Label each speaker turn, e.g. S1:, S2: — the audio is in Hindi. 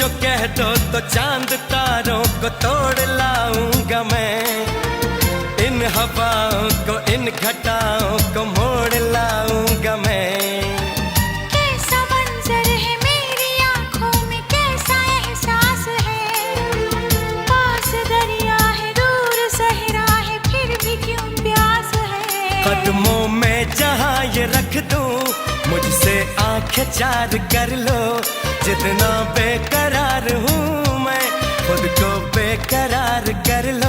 S1: जो कह दो तो चांद तारों को तोड़ लाऊंगा मैं, इन हवाओं को इन घटाओं को मोड़ लाऊंगा मैं।
S2: कैसा मंजर है मेरी आंखों में, कैसा एहसास है, पास दरिया है दूर सहरा है फिर भी क्यों प्यास है।
S1: कदमों में जहां ये रख दूं, मुझसे आंखें चार कर लो, जितना बेकरार हूँ मैं खुद को बेकरार कर लो।